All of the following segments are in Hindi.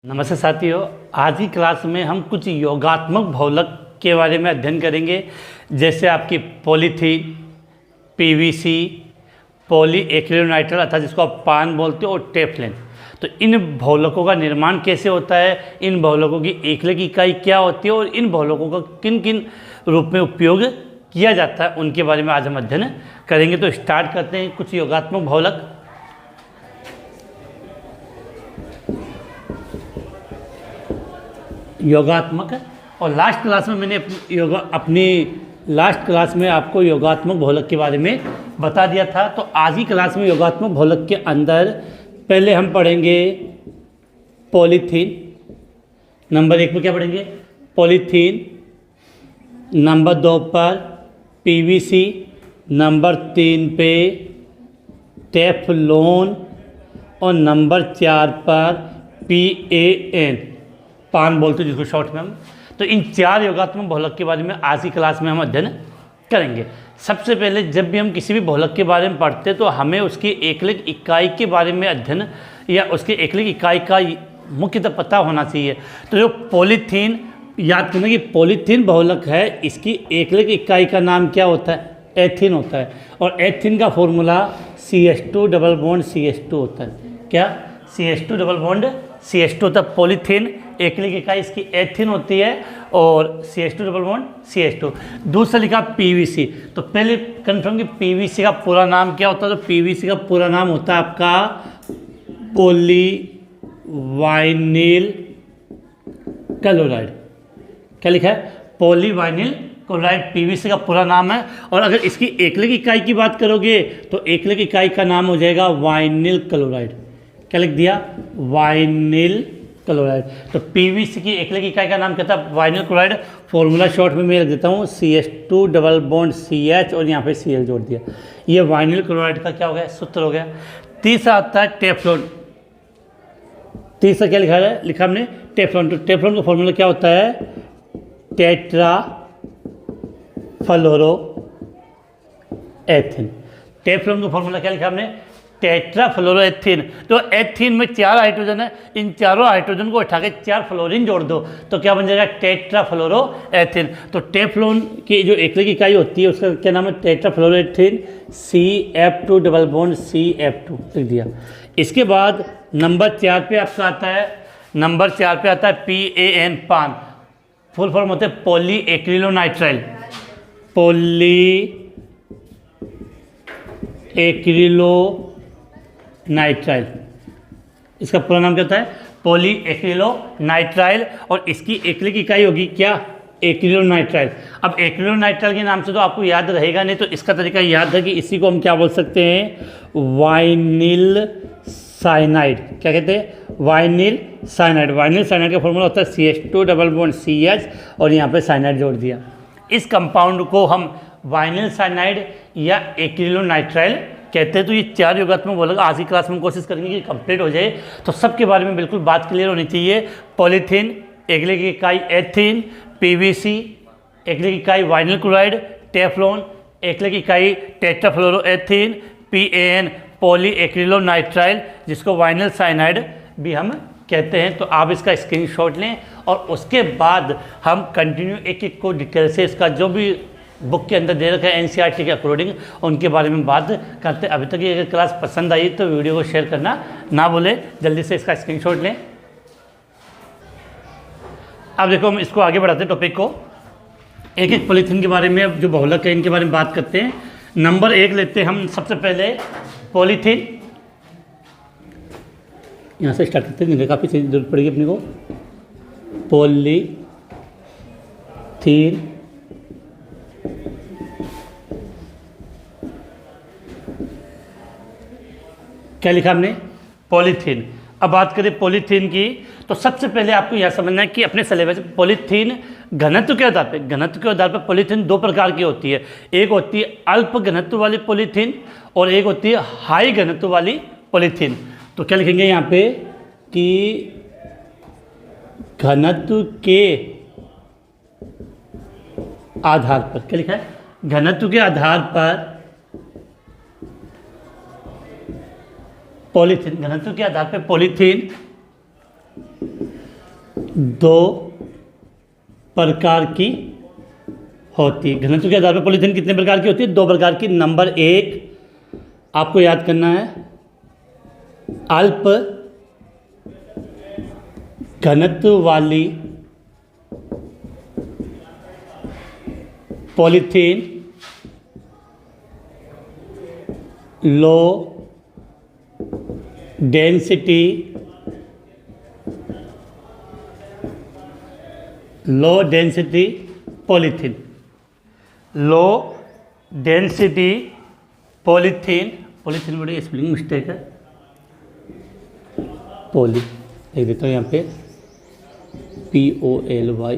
नमस्ते साथियों, आज की क्लास में हम कुछ योगात्मक बहुलक के बारे में अध्ययन करेंगे। जैसे आपकी पॉलीथीन, पीवीसी, पॉलीएक्रिलोनाइट्राइल अर्थात जिसको आप पान बोलते हो, और टेफ्लॉन। तो इन बहुलकों का निर्माण कैसे होता है, इन बहुलकों की एकलिक इकाई क्या होती है और इन बहुलकों का किन किन रूप में उपयोग किया जाता है, उनके बारे में आज हम अध्ययन करेंगे। तो स्टार्ट करते हैं कुछ योगात्मक बहुलक। योगात्मक, और लास्ट क्लास में मैंने अपनी लास्ट क्लास में आपको योगात्मक बहुलक के बारे में बता दिया था। तो आज की क्लास में योगात्मक बहुलक के अंदर पहले हम पढ़ेंगे पॉलीथीन। नंबर 1 पर क्या पढ़ेंगे? पॉलीथीन। नंबर 2 पर पीवीसी। नंबर 3 पे टेफ्लॉन। और नंबर 4 पर PAN, पान बोलते जिसको शॉर्ट में हम। तो इन 4 योगात्मक बहुलक के बारे में आज की क्लास में हम अध्ययन करेंगे। सबसे पहले जब भी हम किसी भी बहुलक के बारे में पढ़ते हैं तो हमें उसकी एकलिक इकाई के बारे में अध्ययन या उसके एकलिक इकाई का मुख्यतः पता होना चाहिए। तो जो पॉलीथीन, याद करना कि पॉलीथीन बहुलक है, इसकी एकलिक इकाई का नाम क्या होता है? एथीन होता है। और एथीन का formula CH2 double bond CH2 होता है। क्या? CH2 डबल बॉन्ड CH2 होता है। पॉलीथीन एकलिक इकाई इसकी एथीन होती है और CH2 डबल बॉन्ड CH2। दूसरा लिखा PVC। तो पहले कंफर्म कि PVC का पूरा नाम क्या होता है? तो PVC का पूरा नाम होता है आपका पॉलीवाइनिल क्लोराइड। क्या लिखा है? पॉलीवाइनिल क्लोराइड PVC का पूरा नाम है। और अगर इसकी एकलिक इकाई की बात करोगे तो एकलिक इकाई का नाम हो जाएगा वाइनिल क्लोराइड। क्या लिख दिया? Vinyl chloride. तो PVC की एकलिक इकाई का नाम क्या था? Vinyl chloride. फॉर्मूला शॉर्ट में मैं लिख देता हूँ CH2 डबल बॉन्ड CH और यहाँ पे Cl जोड़ दिया। ये वाइनिल क्लोराइड का क्या हो गया? सूत्र हो गया। तीसरा आता है टेफ्लॉन। तीसरा क्या लिखा है? लिखा हमने टेफ्लॉन। तो टेफ्लॉन का फॉर्मूला क्या होता है? टेट्रा फ्लोरो एथीन। टेफ्लॉन का फॉर्मूला क्या लिखा हमने? टेट्रा फ्लोरोएथीन। तो एथीन में 4 हाइड्रोजन है, इन चारों हाइड्रोजन को उठा के 4 फ्लोरीन जोड़ दो तो क्या बन जाएगा? टेट्रा फ्लोरोएथीन। तो टेफ्लॉन की जो एकलिक इकाई होती है उसका क्या नाम है? Tetra फ्लोरोएथीन CF2 double bond CF2 लिख दिया। इसके बाद नंबर 4 पे आपका आता है, नंबर 4 पे आता है PAN, पान। फुल फॉर्म होते हैं पॉलीएक्रिलोनाइट्राइल। पॉलीएक्रिलोनाइट्राइल, इसका पूरा नाम क्या होता है? पॉलीएक्रिलोनाइट्राइल। और इसकी एकलिक इकाई होगी क्या? एक्रिलोनाइट्राइल। अब एक्रिलोनाइट्राइल के नाम से तो आपको याद रहेगा नहीं, तो इसका तरीका याद है कि इसी को हम क्या बोल सकते हैं? Vinyl cyanide. क्या कहते हैं? Vinyl cyanide. वाइनिल साइनाइड का फॉर्मूला होता है CH2 डबल बॉन्ड CH और यहाँ पे साइनाइड जोड़ दिया। इस कंपाउंड को हम वाइनिल साइनाइड या एक्रिलोनाइट्राइल कहते हैं। तो ये 4 योगात्मक बहुलक आज की क्लास में कोशिश करेंगे कि कंप्लीट हो जाए। तो सबके बारे में बिल्कुल बात क्लियर होनी चाहिए। पॉलीथीन एकलिक इकाई एथीन, PVC एकलिक इकाई वाइनिल क्लोराइड, टेफ्लॉन एकलिक इकाई टेट्राफ्लोरोएथीन, PAN पॉलीएक्रिलोनाइट्राइल जिसको वाइनिल साइनाइड भी हम कहते हैं। तो आप इसका स्क्रीनशॉट लें और उसके बाद हम कंटिन्यू एक एक को डिटेल से इसका जो भी बुक के अंदर दे रखा है NCERT के अकॉर्डिंग उनके बारे में बात करते हैं। अभी तक ये अगर क्लास पसंद आई तो वीडियो को शेयर करना ना भूलें। जल्दी से इसका स्क्रीनशॉट लें। अब देखो हम इसको आगे बढ़ाते हैं टॉपिक को। एक एक पॉलीथीन के बारे में, अब जो बहुलक है इनके बारे में बात करते हैं। नंबर 1 लेते हैं हम सबसे पहले पॉलीथीन। यहाँ से स्टार्ट करते हैं, काफ़ी चीज़ जरूरत पड़ेगी अपने को। पॉलीथीन क्या लिखा हमने? पॉलीथीन। अब बात करें पॉलीथीन की तो सबसे पहले आपको यह समझना है कि अपने सिलेबस में पॉलीथीन घनत्व के आधार पर, पॉलीथीन 2 प्रकार की होती है। एक होती है अल्प घनत्व वाली पॉलीथीन और एक होती है हाई घनत्व वाली पॉलीथीन। तो क्या लिखेंगे यहाँ पे कि घनत्व के आधार पर, क्या लिखा है? घनत्व के आधार पर पॉलीथीन, घनत्व के आधार पर पॉलीथीन दो प्रकार की होती है। घनत्व के आधार पर पॉलीथीन कितने प्रकार की होती है? दो प्रकार की। नंबर एक आपको याद करना है, अल्प घनत्व वाली polythene, low density polythene, low density polythene बड़ी स्पेलिंग मिस्टेक है, पॉली लिख देता हूँ यहाँ पे POLY,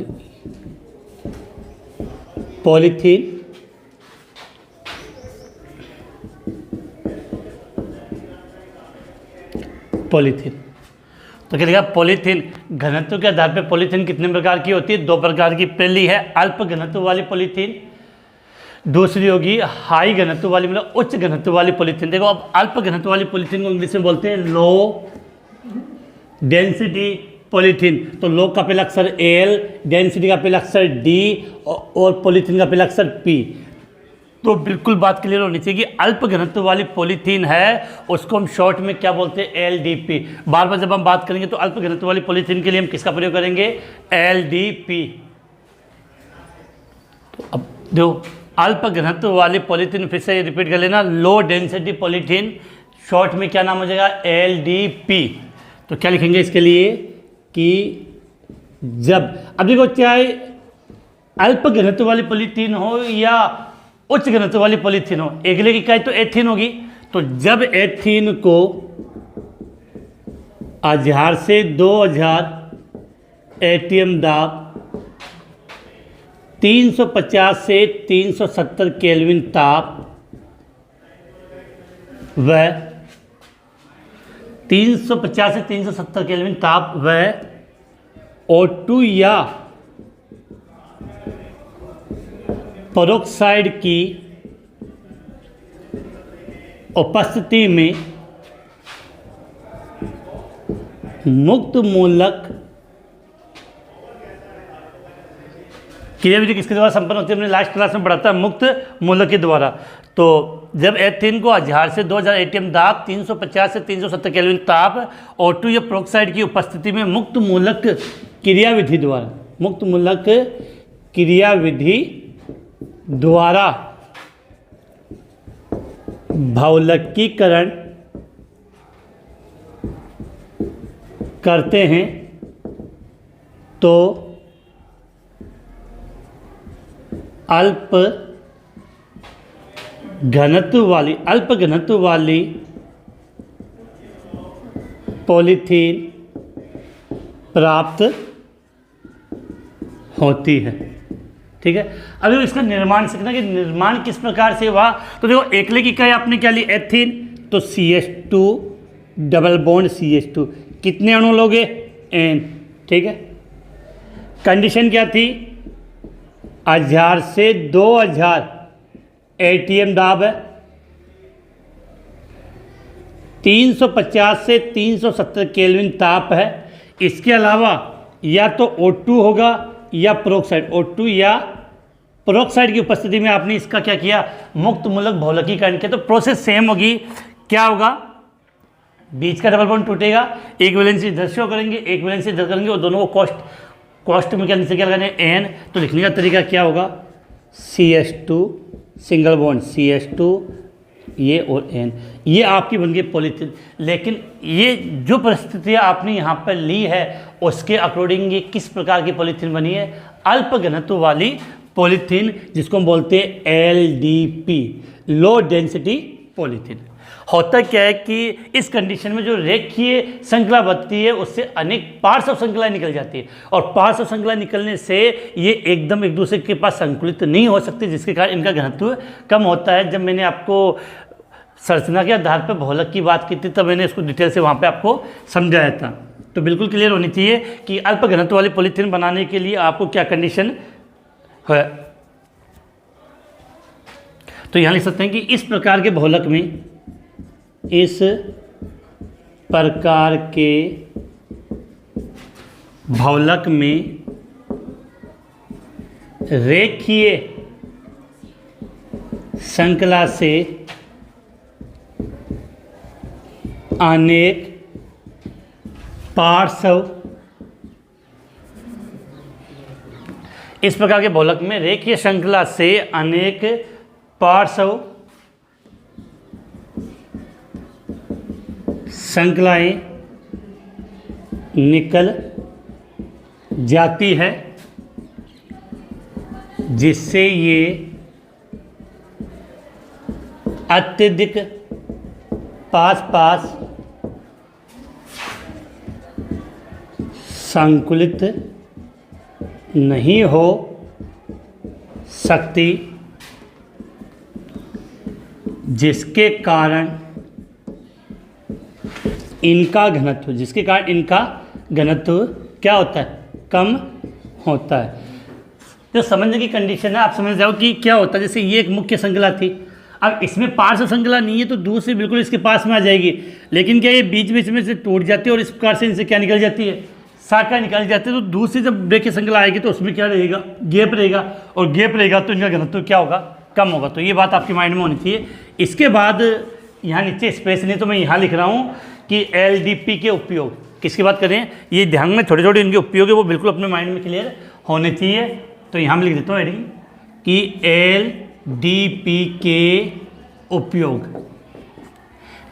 पॉलीथीन तो क्या लिखा? पॉलीथीन घनत्व के आधार पर पॉलीथीन कितने प्रकार की होती है? दो प्रकार की। पहली है अल्प घनत्व वाली पॉलीथीन, दूसरी होगी हाई घनत्व वाली, मतलब उच्च घनत्व वाली पॉलीथीन। देखो अब अल्प घनत्व वाली पॉलीथीन को इंग्लिश में बोलते हैं लो डेंसिटी पॉलीथीन। तो लो का पहला अक्षर L, डेंसिटी का पहला अक्षर D और पॉलीथीन का पहला अक्षर P। तो बिल्कुल बात क्लियर होनी चाहिए कि अल्प घनत्व वाली पॉलीथीन है उसको हम शॉर्ट में क्या बोलते हैं? LDP। बार बार जब हम बात करेंगे तो अल्प घनत्व वाली पॉलीथीन के लिए हम किसका प्रयोग करेंगे? LDP। तो अब देखो अल्प घनत्व वाली पॉलीथीन, फिर से रिपीट कर लेना, लो डेंसिटी पॉलीथीन, शॉर्ट में क्या नाम हो जाएगा? LDP। तो क्या लिखेंगे इसके लिए कि जब, अब देखो चाहे अल्प घनत्व वाली पॉलीथीन हो या उच्च घनत्व वाली पॉलीथीन हो, अगले की इकाई तो एथीन होगी। तो जब एथीन को 1000 से 2000 ATM दाब, 350 से 370 केल्विन ताप व 350 से 370 केल्विन ताप व O2 या पेरोक्साइड की उपस्थिति में मुक्त मूलक क्रियाविधि किसके द्वारा संपन्न होती है? हमने लास्ट क्लास में पढ़ा था, मुक्त मूलक के द्वारा। तो जब एथीन को 1000 से 2000 ATM दाब, 350 से 370 केल्विन ताप, O2 या पेरोक्साइड की उपस्थिति में मुक्त मूलक क्रियाविधि द्वारा भौलकीकरण करते हैं तो अल्प घनत्व वाली पॉलीथीन प्राप्त होती है। ठीक है, अब इसका निर्माण सीखना कि निर्माण किस प्रकार से हुआ। तो देखो एकले की इकाई आपने क्या ली? एथीन। तो CH2 डबल बॉन्ड CH2, कितने अणु लोगे? N। ठीक है, कंडीशन क्या थी? 1000 से 2000 ATM दाब है, 350 से 370 केल्विन ताप है। इसके अलावा या तो O2 होगा या पेरोक्साइड, O2 या पेरोक्साइड की उपस्थिति में आपने इसका क्या किया? मुक्त मूलक भौलकीकरण किया। तो प्रोसेस सेम होगी। क्या होगा? बीच का डबल बॉन्ड टूटेगा, एक वैलेंसी इधर शो करेंगे, एक वैलेंसी इधर करेंगे और दोनों को कॉस्ट में क्या लगाने N। तो लिखने का तरीका क्या होगा? CH2 सिंगल बॉन्ड CH2 ये और N, ये आपकी बन गई पॉलीथीन। लेकिन ये जो परिस्थितियाँ आपने यहाँ पर ली है उसके अकॉर्डिंग ये किस प्रकार की पॉलीथीन बनी है? अल्प घनत्व वाली पॉलीथीन, जिसको हम बोलते हैं LDP, लो डेंसिटी पॉलीथीन। होता क्या है कि इस कंडीशन में जो रेखीय श्रृंखला बनती है उससे अनेक पार्श्व श्रृंखलाएं निकल जाती है और पार्श्व श्रृंखला निकलने से ये एकदम एक दूसरे के पास संकुलित नहीं हो सकती, जिसके कारण इनका घनत्व कम होता है। जब मैंने आपको संरचना के आधार पर भौलक की बात की थी तब मैंने इसको डिटेल से वहाँ पे आपको समझाया था। तो बिल्कुल क्लियर होनी चाहिए कि अल्प घनत्व वाली पॉलीथीन बनाने के लिए आपको क्या कंडीशन है। तो यहाँ लिख सकते हैं कि इस प्रकार के भौलक में, इस प्रकार के बहुलक में रेखीय श्रृंखला से अनेक पार्श्व, इस प्रकार के बहुलक में रेखीय श्रृंखला से अनेक पार्श्व श्रृंखलाएं निकल जाती है, जिससे ये अत्यधिक पास पास संकुलित नहीं हो सकती, जिसके कारण इनका घनत्व क्या होता है, कम होता है। जो समझने की कंडीशन है, आप समझ जाओ कि क्या होता है। जैसे ये एक मुख्य श्रृंखला थी, अब इसमें पार्श्व श्रृंखला नहीं है तो दूर से बिल्कुल इसके पास में आ जाएगी, लेकिन क्या ये बीच बीच में से टूट जाती है और इस प्रकार से इनसे क्या निकल जाती है, शाखा निकल जाती है। तो दूसरी जब रेखीय श्रृंखला आएगी तो उसमें क्या रहेगा, गैप रहेगा, और गैप रहेगा तो इनका घनत्व क्या होगा, कम होगा। तो ये बात आपके माइंड में होनी चाहिए। इसके बाद यहाँ नीचे स्पेस नहीं तो मैं यहाँ लिख रहा हूँ कि LDP के उपयोग, किसकी बात करें, ये ध्यान में छोटे छोटे इनके उपयोग है वो बिल्कुल अपने माइंड में क्लियर होने चाहिए। तो यहाँ मैं लिख देता हूँ हेडिंग कि LDP के उपयोग,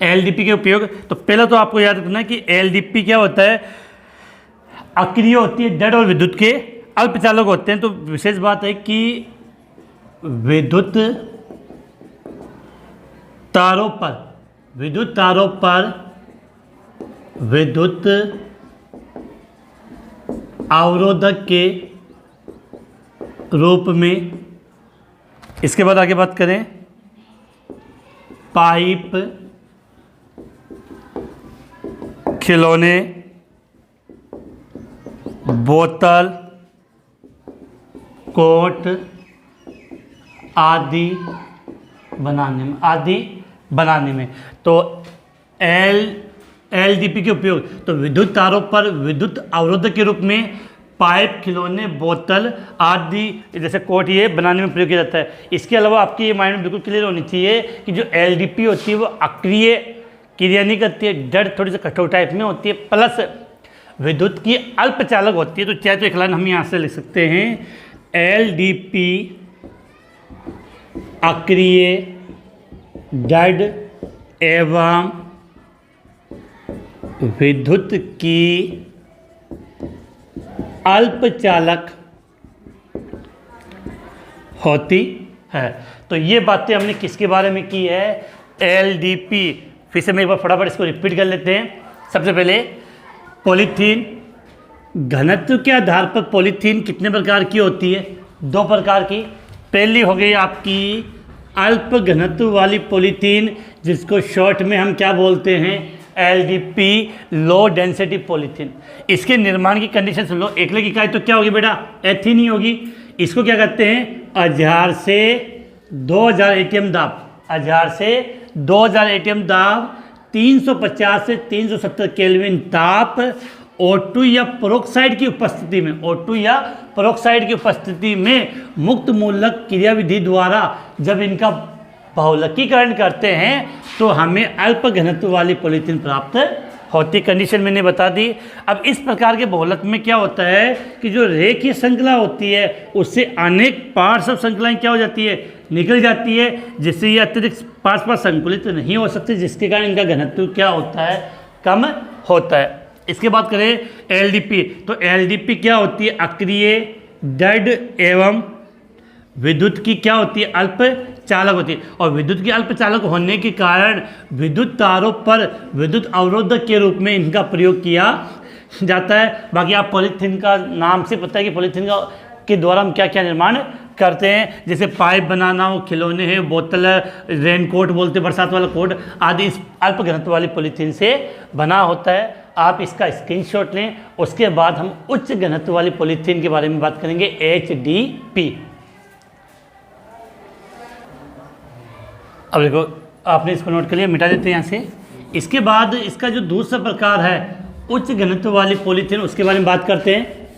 LDP के उपयोग। तो पहला तो आपको याद रखना है कि LDP क्या होता है, अक्रिय होती है, डेड और विद्युत के अल्पचालक होते हैं। तो विशेष बात है कि विद्युत तारों पर विद्युत अवरोधक के रूप में। इसके बाद आगे बात करें, पाइप, खिलौने, बोतल, कोट आदि बनाने में। तो LDP के उपयोग, तो विद्युत तारों पर विद्युत अवरोधक के रूप में पाइप, खिलौने, बोतल आदि जैसे कोट ये बनाने में प्रयोग किया जाता है। इसके अलावा आपकी ये माइंड में बिल्कुल क्लियर होनी चाहिए कि जो LDP होती है वो अक्रिय क्रिया नहीं करती है, जड़ थोड़ी सी कठोर टाइप में होती है, प्लस विद्युत की अल्पचालक होती है। तो चाहे तो एक लाइन हम यहाँ से लिख सकते हैं, LDP अक्रिय, जड़ एवं विद्युत की अल्पचालक होती है। तो ये बातें हमने किसके बारे में की है, LDP। फिर से मैं एक बार फटाफट इसको रिपीट कर लेते हैं। सबसे पहले पॉलीथीन, घनत्व के आधार पर पॉलीथीन कितने प्रकार की होती है, 2 प्रकार की। पहली हो गई आपकी अल्प घनत्व वाली पॉलीथीन, जिसको शॉर्ट में हम क्या बोलते हैं, LDP, लो डेंसिटी पॉलीथीन। इसके निर्माण की कंडीशन सुन लो। एकल की इकाई तो क्या होगी बेटा, एथीन ही होगी। इसको क्या कहते हैं, 1000 से 2000 ATM दाब, 1000 से 2000 ATM दाब, 350 से 370 केल्विन ताप, O2 या पेरोक्साइड की उपस्थिति में, O2 या पेरोक्साइड की उपस्थिति में मुक्त मूलक क्रियाविधि द्वारा जब इनका बहुलकीकरण करते हैं तो हमें अल्प घनत्व वाली पॉलीथीन प्राप्त होती। कंडीशन मैंने बता दी। अब इस प्रकार के बहुलक में क्या होता है कि जो रेखीय श्रृंखला होती है उससे अनेक पार्श्व श्रृंखलाएं क्या हो जाती है, निकल जाती है, जिससे ये अत्यधिक पास संकुलित नहीं हो सकते, जिसके कारण इनका घनत्व क्या होता है, कम होता है। इसके बाद करें LDP। तो LDP क्या होती है, अक्रिय, जड़ एवं विद्युत की क्या होती है, अल्प चालक होती है। और विद्युत की अल्प चालक होने के कारण विद्युत तारों पर विद्युत अवरोधक के रूप में इनका प्रयोग किया जाता है। बाकी आप पॉलीथीन का नाम से पता है कि पॉलीथीन के द्वारा हम क्या क्या निर्माण करते हैं, जैसे पाइप बनाना हो, खिलौने हैं, बोतल, रेनकोट बोलते बरसात वाला कोट आदि इस अल्प घनत्व वाली पॉलीथीन से बना होता है। आप इसका स्क्रीनशॉट लें। उसके बाद हम उच्च घनत्व वाली पॉलीथीन के बारे में बात करेंगे, HDP। अब देखो आपने इसको नोट कर लिया, मिटा देते हैं यहाँ से। इसके बाद इसका जो दूसरा प्रकार है उच्च घनत्व वाली पॉलीथीन, उसके बारे में बात करते हैं।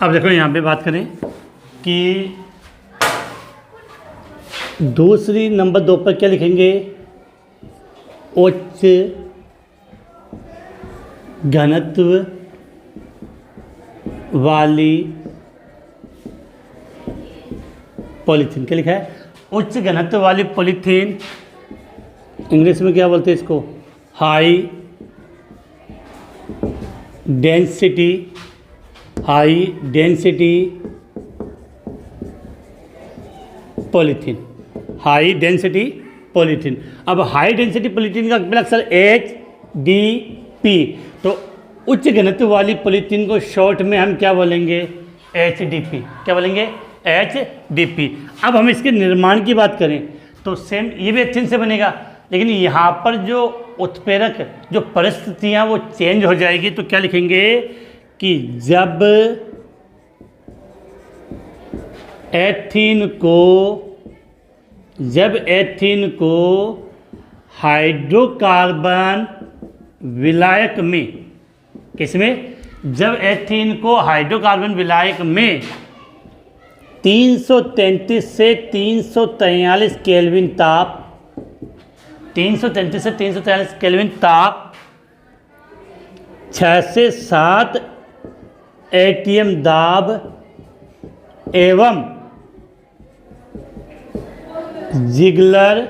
अब देखो यहाँ पे बात करें कि दूसरी नंबर 2 पर क्या लिखेंगे, उच्च घनत्व वाली पॉलीथीन। क्या लिखा है, उच्च घनत्व वाली पॉलीथीन, इंग्लिश में क्या बोलते हैं इसको, high density polythene, high density polythene. अब हाई डेंसिटी पॉलीथीन का पहला अक्षर HDP, तो उच्च घनत्व वाली पॉलीथीन को शॉर्ट में हम क्या बोलेंगे, HDP। क्या बोलेंगे, HDP। अब हम इसके निर्माण की बात करें तो सेम ये भी अच्छे से बनेगा, लेकिन यहाँ पर जो उत्प्रेरक जो परिस्थितियाँ वो चेंज हो जाएगी। तो क्या लिखेंगे कि जब एथीन को हाइड्रोकार्बन विलायक में, किसमें, जब एथीन को हाइड्रोकार्बन विलायक में 333 से 343 केल्विन ताप, 333 से 343 केल्विन ताप, 6 से 7 एटीएम दाब एवं जिगलर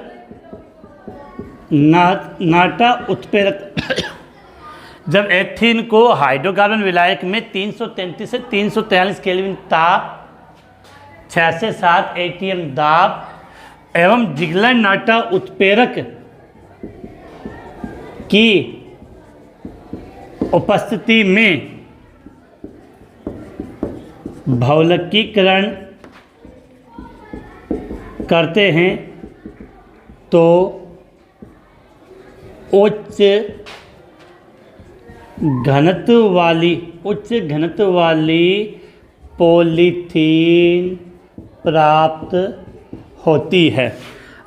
नाटा उत्प्रेरक जब एथीन को हाइड्रोकार्बन विलायक में 333 से 343 केल्विन ताप, 6 से 7 एटीएम दाब एवं जिगलर नाटा उत्प्रेरक की उपस्थिति में भौलकीकरण करते हैं तो उच्च घनत्व वाली पॉलीथीन प्राप्त होती है।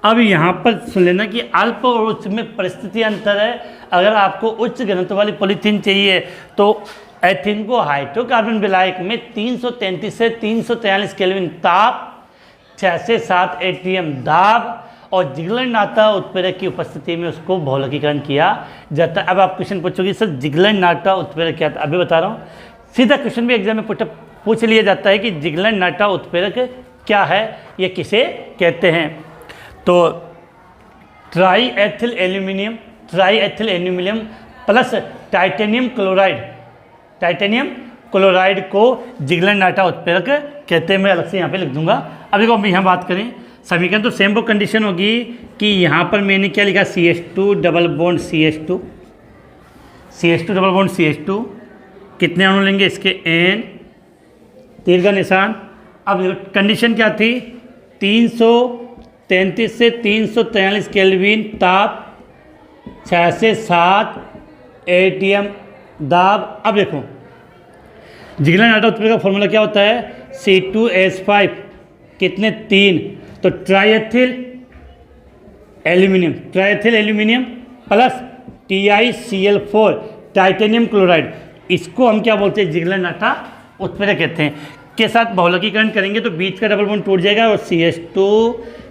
अब यहाँ पर सुन लेना कि अल्प और उच्च में परिस्थिति अंतर है। अगर आपको उच्च घनत्व वाली पॉलीथीन चाहिए तो एथीन को हाइड्रोकार्बन विलायक में 333 से 343 केल्विन ताप, 6 से 7 एटीएम दाब और जिगलर नाटा उत्प्रेरक की उपस्थिति में उसको भौलकीकरण किया जाता है। अब आप क्वेश्चन पूछोगे सर जिगलर नाटा उत्प्रेरक क्या था, अभी बता रहा हूँ। सीधा क्वेश्चन भी एग्जाम में पूछ लिया जाता है कि जिगलर नाटा उत्प्रेरक क्या है, ये किसे कहते हैं। तो try ethyl aluminium plus titanium chloride को जिगलर नाटा उत्प्रेरक कहते हैं। मैं अलग से यहाँ पे लिख दूंगा। अब देखो हम यहाँ बात करें समीकरण, तो सेम वो कंडीशन होगी कि यहाँ पर मैंने क्या लिखा, CH2 डबल बॉन्ड CH2 कितने अणु लेंगे इसके, N, तीर का निशान। अब कंडीशन क्या थी, 333 से 343 केल्विन ताप, 6 से 7 एटीएम दाब। अब देखो जिगलर नाटा उत्प्रेरक का फॉर्मूला क्या होता है, C2H5 कितने 3, तो triethyl aluminium plus TiCl4 titanium chloride, इसको हम क्या बोलते हैं, जिगलर नाटा उत्प्रेरक कहते हैं। के साथ बहुलकीकरण करेंगे तो बीच का डबल बॉन्ड टूट जाएगा और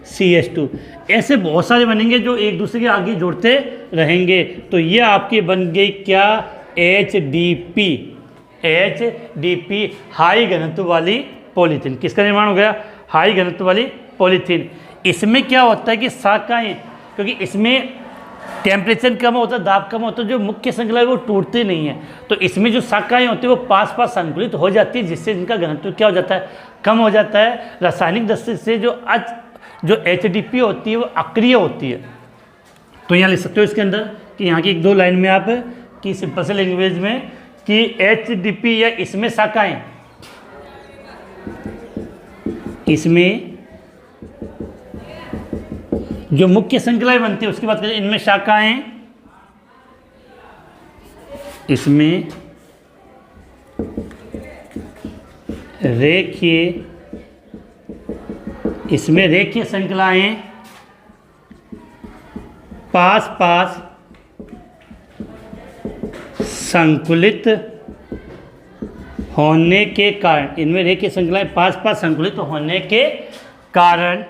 CH2 ऐसे बहुत सारे बनेंगे जो एक दूसरे के आगे जुड़ते रहेंगे। तो ये आपकी बन गई क्या, HDP हाई घनत्व वाली पॉलीथीन। किसका निर्माण हो गया, हाई घनत्व वाली पॉलीथीन। इसमें क्या होता है कि शाखाएं, क्योंकि इसमें टेम्परेचर कम होता है, दाब कम होता है, जो मुख्य श्रृंखला है वो टूटती नहीं है। तो इसमें जो शाखाएं होती है वो पास संकुलित हो जाती है, जिससे इनका घनत्व क्या हो जाता है, कम हो जाता है। रासायनिक दृष्टि से जो HDP होती है वो अक्रिय होती है। तो यहाँ लिख सकते हो इसके अंदर कि यहाँ की 1-2 लाइन में आप कि सिंपल से लैंग्वेज में कि HDP या इसमें शाखाएं, इसमें जो मुख्य श्रृंखलाएं बनती है उसकी बात करें, इनमें शाखाएं, इसमें रेखीय श्रृंखलाएं पास पास संकुलित होने के कारण, इनमें रेखीय श्रृंखलाएं पास पास संकुलित होने के कारण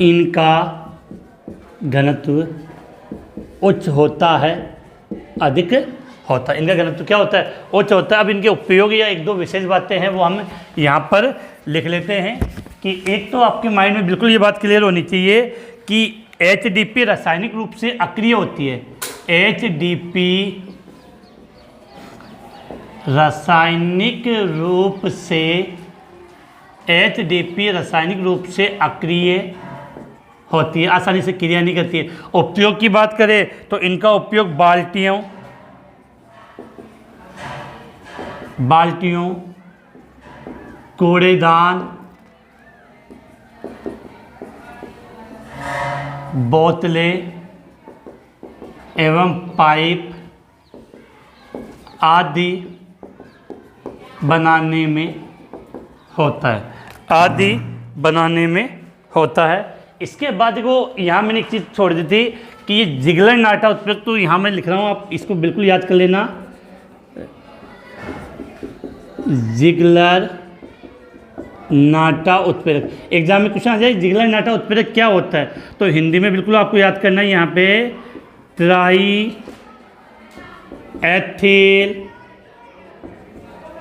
इनका घनत्व उच्च होता है, अधिक होता है। इनका घनत्व क्या होता है? उच्च होता है। अब इनके उपयोग या एक दो विशेष बातें हैं वो हम यहाँ पर लिख लेते हैं कि एक तो आपके माइंड में बिल्कुल ये बात क्लियर होनी चाहिए कि HDP रासायनिक रूप से अक्रिय होती है। HDP रासायनिक रूप से अक्रिय होती है, आसानी से क्रिया नहीं करती है। उपयोग की बात करें तो इनका उपयोग बाल्टियों, कूड़ेदान, बोतलें एवं पाइप आदि बनाने में होता है। इसके बाद वो यहाँ मैंने एक चीज़ छोड़ दी थी कि ये जिगलर नाटा उत्प्रेरक, तो यहाँ मैं लिख रहा हूँ, आप इसको बिल्कुल याद कर लेना। जिगलर नाटा उत्प्रेरक एग्जाम में क्वेश्चन आ जाए, जिगलर नाटा उत्प्रेरक क्या होता है? तो हिंदी में बिल्कुल आपको याद करना है यहाँ पे triethyl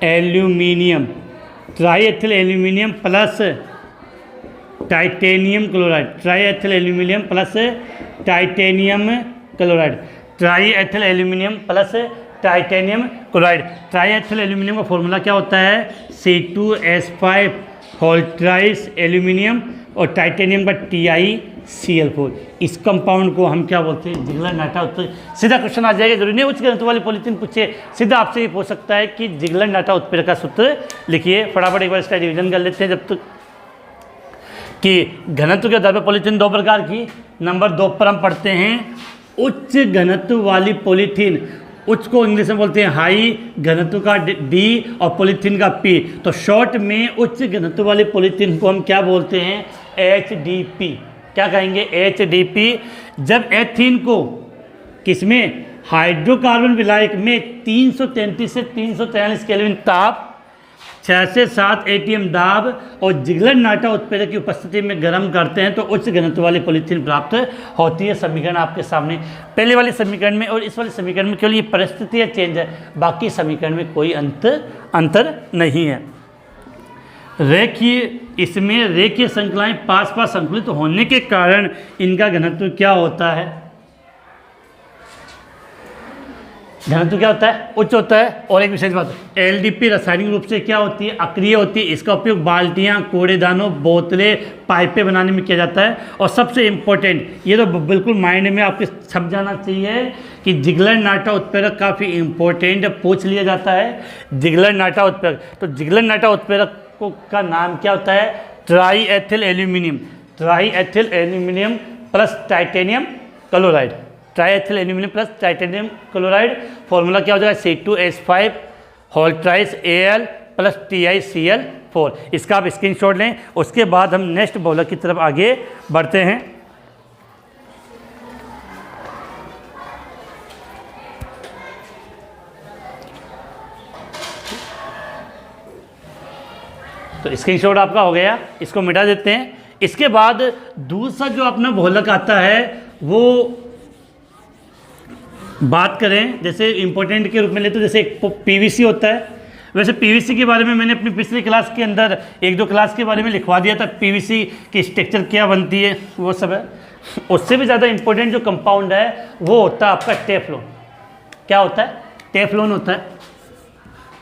aluminium plus titanium chloride, triethyl aluminium plus titanium chloride, triethyl aluminium plus titanium chloride. Triethyl aluminium का फॉर्मूला क्या होता है? C2H5 होल्ट्राइस एल्यूमिनियम और टाइटेनियम का TiCl4। इस कंपाउंड को हम क्या बोलते हैं? जिगलर नाटा उत्प्रेरक। सीधा क्वेश्चन आ जाएगा, जरूरी नहीं उच्च घनत्व वाली पॉलीथीन पूछे, सीधा आपसे ये पूछ सकता है कि जिगलर नाटा उत्प्रेरक का सूत्र लिखिए। फटाफट एक बार इसका रिवीजन कर लेते हैं जब तक कि घनत्व के आधार पर पॉलीथीन दो प्रकार की। नंबर 2 पर हम पढ़ते हैं उच्च घनत्व वाली पॉलीथीन। उच्च को इंग्लिश में बोलते हैं हाई, घनत्व का D और पॉलीथीन का P। तो शॉर्ट में उच्च घनत्व वाली पॉलीथीन को हम क्या बोलते हैं? HDP। क्या कहेंगे? HDP। जब एथीन को किसमें? हाइड्रोकार्बन विलायक में 333 से 343 केल्विन ताप, 6 से 7 ATM दाब और जिगलर नाटा उत्प्रेरक की उपस्थिति में गर्म करते हैं तो उच्च घनत्व वाली पॉलीथीन प्राप्त होती है। समीकरण आपके सामने पहले वाले समीकरण में और इस वाले समीकरण में केवल ये परिस्थितियाँ चेंज है, बाकी समीकरण में कोई अंतर नहीं है। इसमें रेखीय श्रृंखलाएं पास पास संकुलित होने के कारण इनका घनत्व क्या होता है? घनत्व क्या होता है? उच्च होता है। और एक विशेष बात, LDP रासायनिक रूप से क्या होती है? अक्रिय होती है। इसका उपयोग बाल्टियाँ, कूड़ेदानों, बोतलें, पाइपें बनाने में किया जाता है। और सबसे इम्पोर्टेंट, ये तो बिल्कुल माइंड में आपके छप जाना चाहिए कि जिगलर नाटा उत्प्रेरक काफ़ी इम्पोर्टेंट पूछ लिया जाता है। जिगलर नाटा उत्प्रेरक, तो जिगलर नाटा उत्प्रेरक का नाम क्या होता है? Triethyl aluminium plus titanium chloride. Triethyl aluminium plus titanium chloride. Formula क्या हो जाएगा? C2H5 होल्ट्राइस Al plus TiCl4। इसका आप स्क्रीनशॉट लें। उसके बाद हम नेक्स्ट बहुलक की तरफ आगे बढ़ते हैं। तो स्क्रीनशॉट आपका हो गया, इसको मिटा देते हैं। इसके बाद दूसरा जो अपना बहुलक आता है वो बात करें, जैसे इंपॉर्टेंट के रूप में लेते तो जैसे एक PVC होता है। वैसे PVC के बारे में मैंने अपनी पिछली क्लास के अंदर 1-2 क्लास के बारे में लिखवा दिया था, PVC की स्ट्रक्चर क्या बनती है वो सब है। उससे भी ज़्यादा इंपॉर्टेंट जो कंपाउंड है वो होता है आपका टेफ्लॉन। क्या होता है? टेफ्लॉन होता है।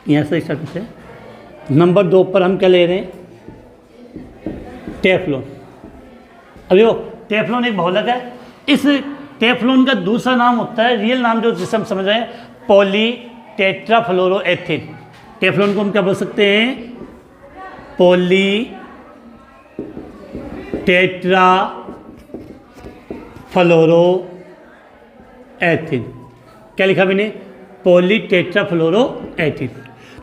यहाँ से स्टार्ट करते हैं। नंबर 2 पर हम क्या ले रहे हैं? टेफ्लॉन। अभी वो टेफ्लॉन एक बहुलक है। इस टेफ्लॉन का दूसरा नाम होता है, रियल नाम जो जिसे हम समझ रहे हैं, पॉलीटेट्राफ्लोरोएथेन। टेफ्लॉन को हम क्या बोल सकते हैं? पॉलीटेट्राफ्लोरोएथेन। क्या लिखा मैंने? पॉलीटेट्राफ्लोरोएथेन।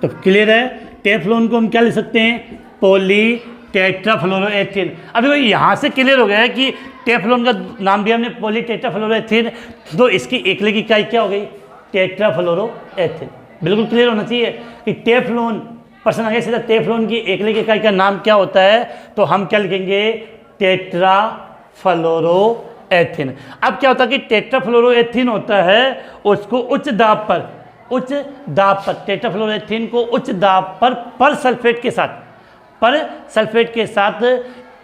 तो क्लियर है, टेफ्लॉन को हम क्या लिख सकते हैं? पॉलीटेट्राफ्लोरोएथेन। टेट्राफ्लोरोएथेन। अब देखो यहाँ से क्लियर हो गया है कि टेफ्लॉन का नाम दिया हमने पॉली टेट्राफ्लोरोएथेन, तो इसकी एकलिक इकाई क्या हो गई? टेट्राफ्लोरोएथेन। बिल्कुल क्लियर होना चाहिए कि टेफ्लॉन, प्रश्न आ गया सीधा टेफ्लॉन की एकलिक इकाई का नाम क्या होता है, तो हम क्या लिखेंगे? टेट्राफ्लोरोएथेन। अब क्या होता है कि टेट्राफ्लोरोएथेन होता है, उसको उच्च दाब पर टेट्राफ्लोरोएथेन को उच्च दाब पर सल्फेट के साथ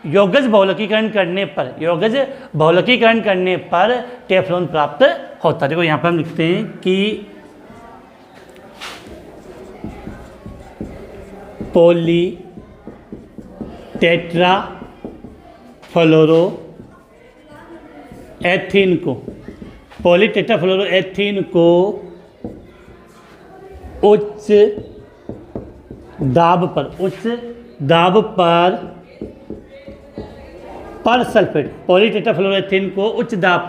यौगज बहुलकीकरण करने पर टेफ्लॉन प्राप्त होता है। देखो यहाँ पर हम लिखते हैं कि पॉली टेट्राफ्लोरोएथेन को उच्च दाब पर सल्फेट, पॉली टेट्राफ्लोरोएथेन को उच्च दाब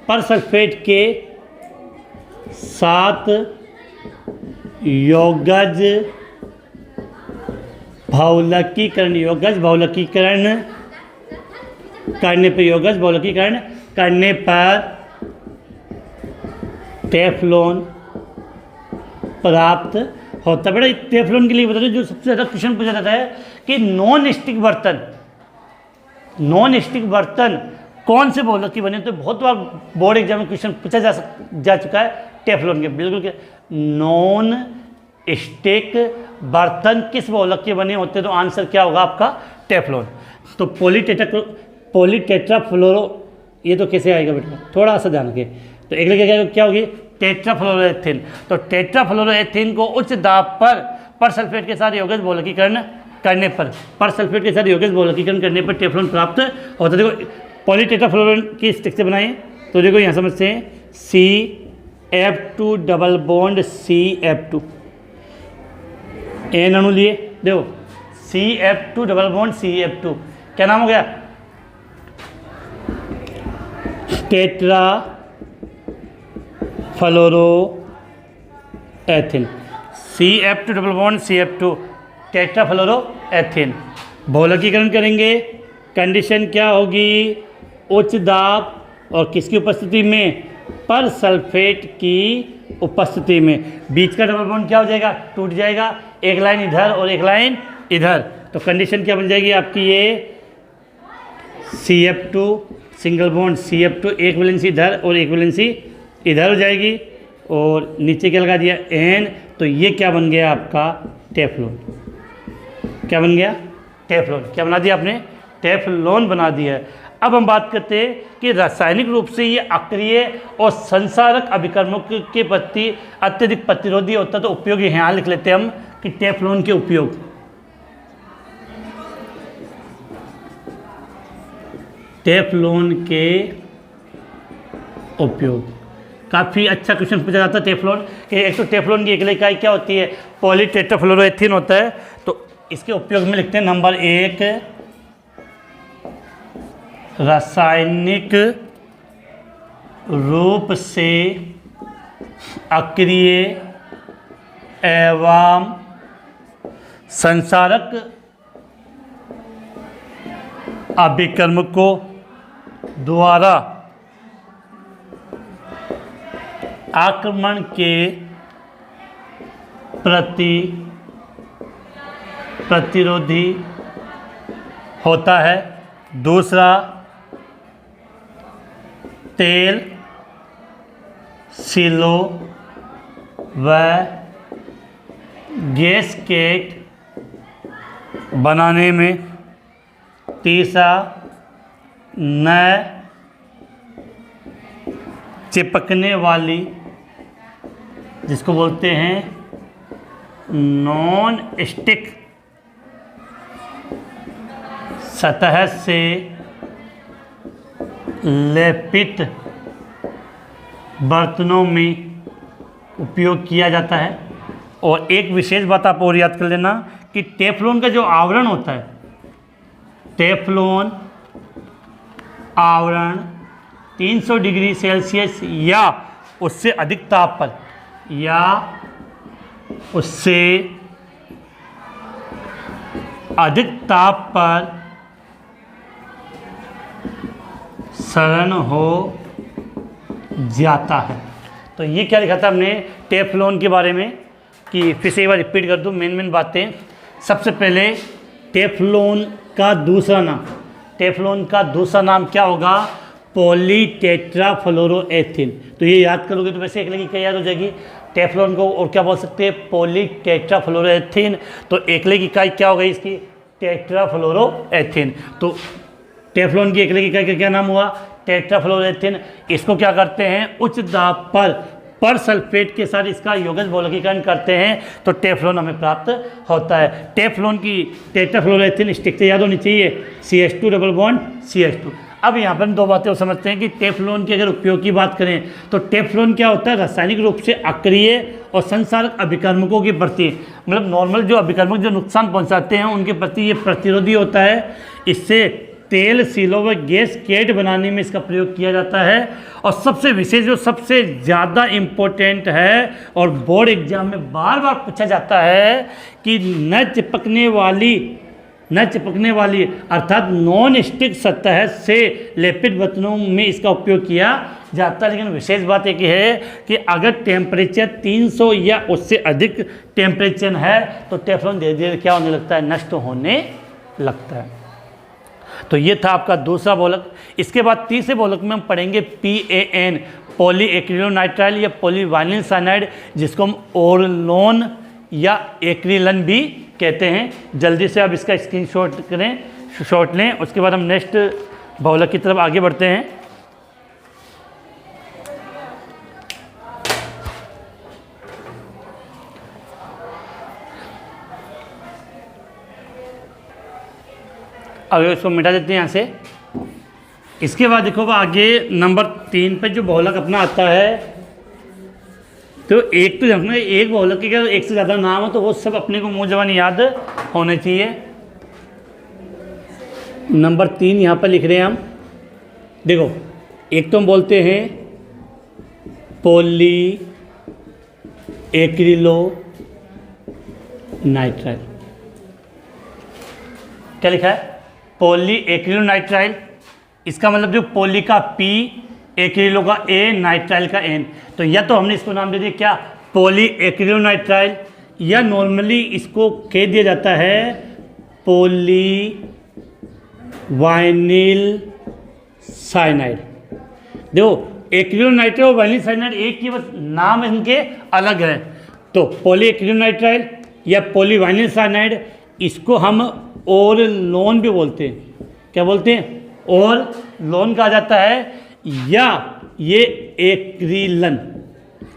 पर सल्फेट के साथ यौगज बहुलकीकरण करने पर टेफ्लॉन प्राप्त होता है। बेटा टेफ्लॉन के लिए बता दो, जो सबसे ज़्यादा क्वेश्चन पूछा जाता है कि नॉन स्टिक बर्तन कौन से बहुलक की बने, तो बहुत बार बोर्ड एग्जाम में क्वेश्चन पूछा जा चुका है टेफ्लॉन के। बिल्कुल नॉन स्टिक बर्तन किस बहुलक के बने होते हैं, तो आंसर क्या होगा आपका? टेफ्लॉन। तो पॉली टेट्राफ्लोरो, ये तो कैसे आएगा बेटा, थोड़ा सा ध्यान रखिए। तो एक क्या होगी? टेट्राफ्लोरोएथेन। तो टेट्राफ्लोरोएथेन को उच्च दाब पर सल्फेट के साथ यौगिक बहुलकीकरण करने पर टेफ्लॉन प्राप्त होता है। देखो पॉली टेट्राफ्लोरो की स्ट्रक्चर बनाइए, तो देखो यहाँ समझते हैं CF2 double bond CF2, N अणु लिए, देखो CF2 डबल बॉन्ड CF2, क्या नाम हो गया? टेट्राफ्लोरोएथेन। CF2 double bond CF2 टेट्राफ्लोरोएथेन। बहुलकीकरण करेंगे, कंडीशन क्या होगी? उच्च दाब और किसकी उपस्थिति में? पर सल्फेट की उपस्थिति में। बीच का डबल बॉन्ड क्या हो जाएगा? टूट जाएगा, एक लाइन इधर और एक लाइन इधर। तो कंडीशन क्या बन जाएगी आपकी? ये CF2 सिंगल बॉन्ड CF2, एक वैलेंसी इधर और एक वैलेंसी इधर हो जाएगी, और नीचे क्या लगा दिया? N। तो ये क्या बन गया आपका? टेफ्लॉन। क्या बन गया? टेफ्लॉन। क्या बना दिया आपने? टेफ्लॉन बना दिया है। अब हम बात करते हैं कि रासायनिक रूप से ये अक्रिय और संसारक अभिकर्मक के प्रति अत्यधिक प्रतिरोधी होता है। तो उपयोग यहाँ लिख लेते हैं हम कि टेफ्लॉन के उपयोग। टेफ्लॉन के उपयोग काफ़ी अच्छा क्वेश्चन पूछा जाता है टेफ्लॉन कि एक तो टेफ्लॉन की एकल इकाई क्या होती है? पॉली टेट्राफ्लोरोएथेन होता है। तो इसके उपयोग में लिखते हैं नंबर 1, रासायनिक रूप से अक्रिय एवं संसारक अभिकर्मकों द्वारा आक्रमण के प्रति प्रतिरोधी होता है। दूसरा, तेल, सिलो व गैसकेट बनाने में। तीसरा, न चिपकने वाली, जिसको बोलते हैं नॉन स्टिक सतह से लेपित बर्तनों में उपयोग किया जाता है। और एक विशेष बात आप और याद कर लेना कि टेफ्लॉन का जो आवरण होता है, टेफ्लॉन आवरण 300 डिग्री सेल्सियस या उससे अधिक ताप पर या उससे अधिक ताप पर क्षरण हो जाता है। तो ये क्या लिखा था हमने टेफ्लॉन के बारे में, कि फिर से एक बार रिपीट कर दूँ मेन बातें। सबसे पहले टेफ्लॉन का दूसरा नाम, टेफ्लॉन का दूसरा नाम क्या होगा? पॉलीटेट्राफ्लोरोएथिन। तो ये याद करोगे तो वैसे एक लगी क्या याद हो जाएगी? टेफ्लॉन को और क्या बोल सकते हैं? पॉलीटेट्राफ्लोरोएथिन। तो एकले की इकाई क्या हो गई इसकी? टेट्राफ्लोरोएथिन। तो टेफ्लॉन की एकले की इकाई का क्या नाम हुआ? टेट्राफ्लोरोएथिन। इसको क्या करते हैं? उच्च दाब पर सल्फेट के साथ इसका यौगिक बहुलकीकरण करते हैं तो टेफ्लॉन हमें प्राप्त होता है। टेफ्लॉन की टेट्राफ्लोरोएथिन स्ट्रक्चर याद होनी चाहिए, CH2 डबल बॉन्ड CH2। अब यहाँ पर हम दो बातें और समझते हैं कि टेफ्लॉन के अगर उपयोग की बात करें तो टेफ्लॉन क्या होता है? रासायनिक रूप से अक्रिय और संसारक अभिकर्मकों के प्रति, मतलब नॉर्मल जो अभिकर्मक जो नुकसान पहुँचाते हैं उनके प्रति ये प्रतिरोधी होता है। इससे तेल, सीलों व गैस केट बनाने में इसका प्रयोग किया जाता है। और सबसे विशेष जो सबसे ज़्यादा इम्पोर्टेंट है और बोर्ड एग्जाम में बार बार पूछा जाता है कि न चिपकने वाली अर्थात नॉन स्टिक सतह से लेपित बर्तनों में इसका उपयोग किया जाता है। लेकिन विशेष बात एक है कि अगर टेम्परेचर 300 या उससे अधिक टेम्परेचर है तो टेफ्लॉन धीरे धीरे क्या होने लगता है? नष्ट होने लगता है। तो ये था आपका दूसरा बहुलक। इसके बाद तीसरे बहुलक में हम पढ़ेंगे PAN, पॉलीएक्रिलोनाइट्राइल या पॉलीवाइनिल साइनाइड, जिसको हम ओरलोन या एक्रिलन भी कहते हैं। जल्दी से आप इसका शॉट लें। उसके बाद हम नेक्स्ट बहुलक की तरफ आगे बढ़ते हैं। अब इसको मिटा देते हैं यहाँ से। इसके बाद देखो आगे नंबर 3 पे जो बहुलक अपना आता है, तो एक तो रखना, एक बहुलक के क्या एक से ज़्यादा नाम हो तो वो सब अपने को मुँह ज़बान याद होने चाहिए। नंबर 3 यहाँ पर लिख रहे हैं हम। देखो एक तो हम बोलते हैं पॉली एक्रिलोनाइट्राइल। क्या लिखा है? Poly acrylonitrile. इसका मतलब जो पॉली का P, एक्रिलो का A, नाइट्राइल का N। तो या तो हमने इसको नाम दे दिया क्या? पॉली एक्रिलोनाइट्राइल, या नॉर्मली इसको कह दिया जाता है पॉली वाइनिल साइनाइड। देखो एक्रिलोनाइट्राइल और वाइनिल साइनाइड एक ही, बस नाम इनके अलग है। तो पॉली एक्रिलोनाइट्राइल या पॉली वाइनिल साइनाइड, इसको हम और लोन भी बोलते हैं। क्या बोलते हैं? और लोन कहा जाता है, या ये एक्रिलन,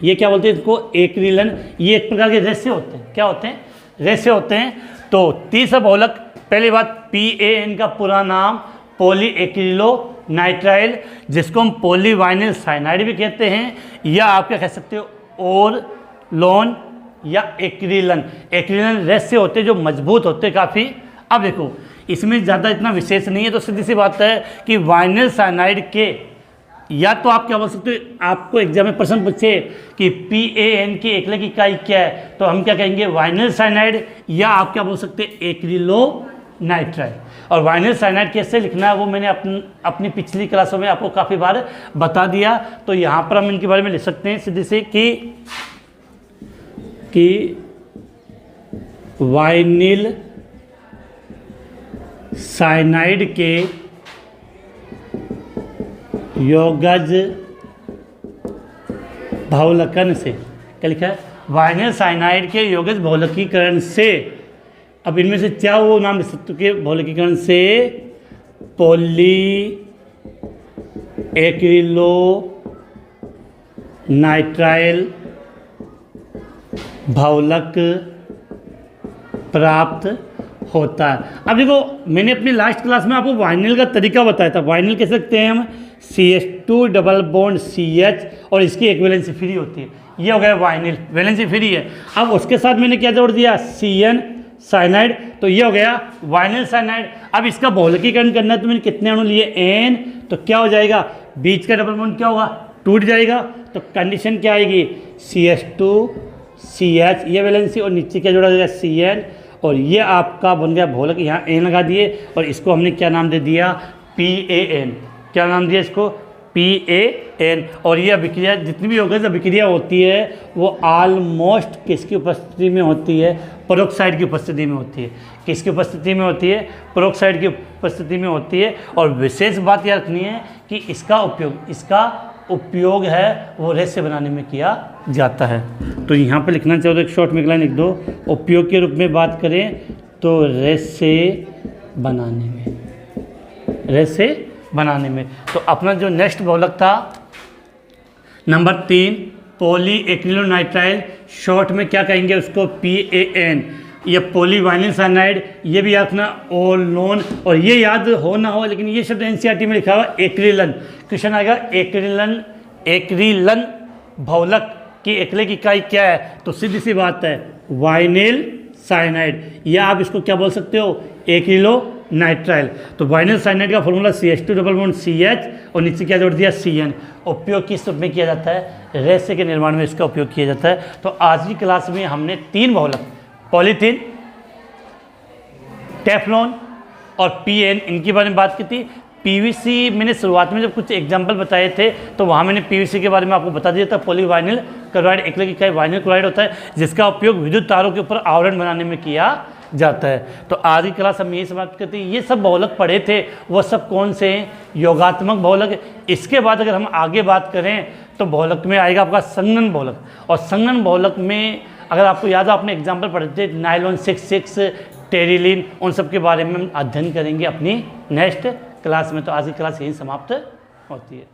ये क्या बोलते हैं इसको? एक्रिलन। ये एक प्रकार के रेसे होते हैं। क्या होते हैं? रेसे होते हैं। तो तीसरा बहुलक, पहली बात PAN का पूरा नाम पॉली एक्रिलोनाइट्राइल, जिसको हम पॉलीवाइनिल साइनाइड भी कहते हैं, या आप क्या कह सकते हो? और लोन या एक्रिलन। एक्रिलन रेसे होते हैं जो मजबूत होते हैं काफ़ी। अब देखो इसमें ज़्यादा इतना विशेष नहीं है, तो सीधी सी बात है कि वाइनिल साइनाइड के, या तो आप क्या बोल सकते हो, आपको एग्जाम में प्रश्न पूछे कि PAN की एकले की इकाई क्या है, तो हम क्या कहेंगे? वाइनिल साइनाइड, या आप क्या बोल सकते हैं? एक्रिलोनाइट्राइल। और वाइनिल साइनाइड कैसे लिखना है वो मैंने अपनी पिछली क्लासों में आपको काफ़ी बार बता दिया। तो यहाँ पर हम इनके बारे में लिख सकते हैं सीधे से कि वाइनिल साइनाइड के यौगज बहुलकन से, क्या लिखा है? वाइनिल साइनाइड के यौगज बहुलकीकरण से। अब इनमें से क्या वो नाम लिख सकते के बहुलकीकरण से? पॉली एक्रिलोनाइट्राइल बहुलक प्राप्त होता है। अब देखो मैंने अपनी लास्ट क्लास में आपको वाइनिल का तरीका बताया था। वाइनिल कह सकते हैं हम CH2 डबल बॉन्ड CH, और इसकी एक वैलेंसी फ्री होती है। ये हो गया वाइनिल, वैलेंसी फ्री है। अब उसके साथ मैंने क्या जोड़ दिया? CN साइनाइड, तो ये हो गया वाइनिल साइनाइड। अब इसका बहुलकीकरण करना है तो मैंने कितने अणु लिए? N। तो क्या हो जाएगा? बीच का डबल बॉन्ड क्या होगा? टूट जाएगा। तो कंडीशन क्या आएगी? CH2 CH, ये वैलेंसी, और नीचे क्या जोड़ा जाएगा? CN, और ये आपका बन गया बहुलक, यहाँ एन लगा दिए और इसको हमने क्या नाम दे दिया, PAN। क्या नाम दिया इसको, PAN। और ये अभिक्रिया जितनी भी यौगिक अभिक्रिया होती है वो ऑलमोस्ट किसकी उपस्थिति में होती है, पेरोक्साइड की उपस्थिति में होती है। किसकी उपस्थिति में होती है, पेरोक्साइड की उपस्थिति में होती है। और विशेष बात याद रखनी है कि इसका उपयोग है वो रेसे बनाने में किया जाता है। तो यहाँ पे लिखना चाहो तो एक शॉर्ट में एक लाइन लिख दो, उपयोग के रूप में बात करें तो रेसे बनाने में। तो अपना जो नेक्स्ट बहुलक था नंबर 3, पॉली एक्रिलोनाइट्राइल, शॉर्ट में क्या कहेंगे उसको, PAN। ये पॉलीवाइनिल साइनाइड, ये भी याद रखना, ओलोन। और ये याद हो ना हो लेकिन ये शब्द NCERT में लिखा हुआ एक्रिलन, क्वेश्चन आएगा एक्रिलन बहुलक की एक्रिलिक इकाई क्या है, तो सीधी सी बात है वाइनिल साइनाइड, या आप इसको क्या बोल सकते हो, एक्रिलोनाइट्राइल। तो वाइनिल साइनाइड का फॉर्मूला CH2CH और नीचे क्या जोड़ दिया, CN। उपयोग किस रूप में किया जाता है, रेसे के निर्माण में इसका उपयोग किया जाता है। तो आज की क्लास में हमने 3 बहुलक, पॉलीथीन, टेफ्लॉन और PN, इनके बारे में बात की थी। PVC मैंने शुरुआत में जब कुछ एग्जांपल बताए थे तो वहाँ मैंने PVC के बारे में आपको बता दिया था। पॉलीवाइनिल क्लोराइड एक्रिलिक इकाई वाइनिल क्लोराइड होता है जिसका उपयोग विद्युत तारों के ऊपर आवरण बनाने में किया जाता है। तो आज की क्लास हम यही समाप्त करते हैं। ये सब बहुलक पढ़े थे वो सब कौन से हैं, योगात्मक बहुलक। इसके बाद अगर हम आगे बात करें तो बहुलक में आएगा आपका संघनन बहुलक। और संघनन बहुलक में अगर आपको याद हो आपने एग्जाम्पल पढ़े थे नाइलॉन 66, टेरिलीन, उन सब के बारे में हम अध्ययन करेंगे अपनी नेक्स्ट क्लास में। तो आज की क्लास यही समाप्त होती है।